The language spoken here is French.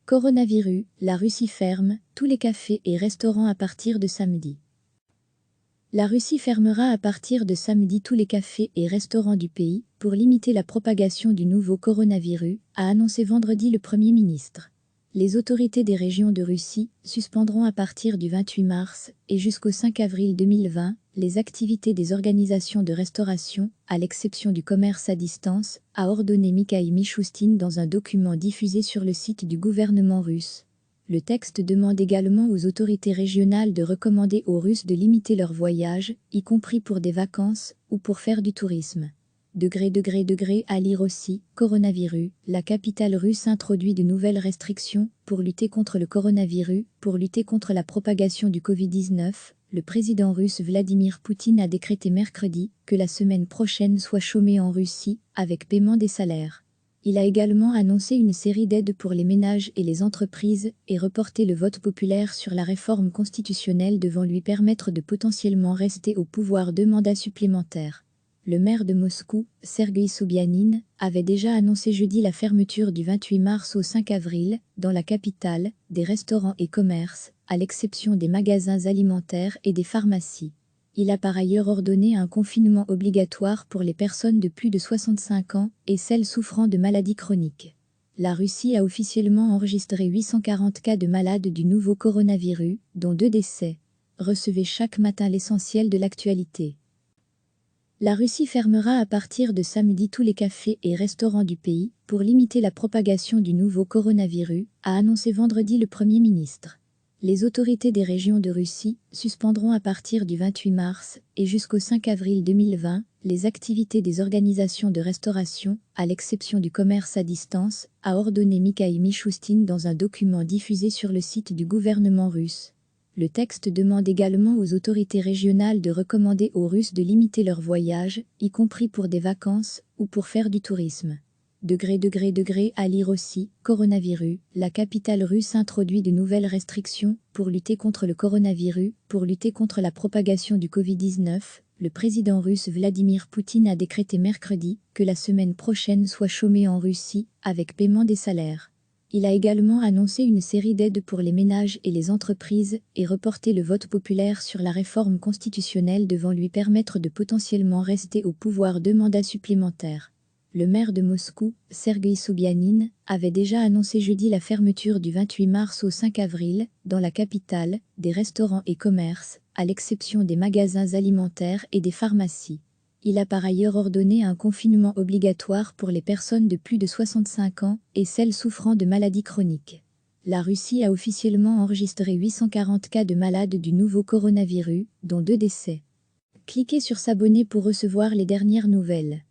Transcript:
Coronavirus, la Russie ferme tous les cafés et restaurants à partir de samedi. La Russie fermera à partir de samedi tous les cafés et restaurants du pays pour limiter la propagation du nouveau coronavirus, a annoncé vendredi le Premier ministre. Les autorités des régions de Russie suspendront à partir du 28 mars et jusqu'au 5 avril 2020 les activités des organisations de restauration, à l'exception du commerce à distance, a ordonné Mikhail Mishustin dans un document diffusé sur le site du gouvernement russe. Le texte demande également aux autorités régionales de recommander aux Russes de limiter leurs voyages, y compris pour des vacances ou pour faire du tourisme. À lire aussi, coronavirus, la capitale russe introduit de nouvelles restrictions pour lutter contre le coronavirus, pour lutter contre la propagation du Covid-19. Le président russe Vladimir Poutine a décrété mercredi que la semaine prochaine soit chômée en Russie, avec paiement des salaires. Il a également annoncé une série d'aides pour les ménages et les entreprises et reporté le vote populaire sur la réforme constitutionnelle devant lui permettre de potentiellement rester au pouvoir 2 mandats supplémentaires. Le maire de Moscou, Sergueï Sobyanin, avait déjà annoncé jeudi la fermeture du 28 mars au 5 avril, dans la capitale, des restaurants et commerces, à l'exception des magasins alimentaires et des pharmacies. Il a par ailleurs ordonné un confinement obligatoire pour les personnes de plus de 65 ans et celles souffrant de maladies chroniques. La Russie a officiellement enregistré 840 cas de malades du nouveau coronavirus, dont 2 décès. Recevez chaque matin l'essentiel de l'actualité. La Russie fermera à partir de samedi tous les cafés et restaurants du pays pour limiter la propagation du nouveau coronavirus, a annoncé vendredi le Premier ministre. Les autorités des régions de Russie suspendront à partir du 28 mars et jusqu'au 5 avril 2020 les activités des organisations de restauration, à l'exception du commerce à distance, a ordonné Mikhail Mishustin dans un document diffusé sur le site du gouvernement russe. Le texte demande également aux autorités régionales de recommander aux Russes de limiter leurs voyages, y compris pour des vacances ou pour faire du tourisme. À lire aussi, coronavirus, la capitale russe introduit de nouvelles restrictions pour lutter contre le coronavirus, pour lutter contre la propagation du Covid-19. Le président russe Vladimir Poutine a décrété mercredi que la semaine prochaine soit chômée en Russie, avec paiement des salaires. Il a également annoncé une série d'aides pour les ménages et les entreprises et reporté le vote populaire sur la réforme constitutionnelle devant lui permettre de potentiellement rester au pouvoir 2 mandats supplémentaires. Le maire de Moscou, Sergueï Sobyanin, avait déjà annoncé jeudi la fermeture du 28 mars au 5 avril, dans la capitale, des restaurants et commerces, à l'exception des magasins alimentaires et des pharmacies. Il a par ailleurs ordonné un confinement obligatoire pour les personnes de plus de 65 ans et celles souffrant de maladies chroniques. La Russie a officiellement enregistré 840 cas de malades du nouveau coronavirus, dont 2 décès. Cliquez sur s'abonner pour recevoir les dernières nouvelles.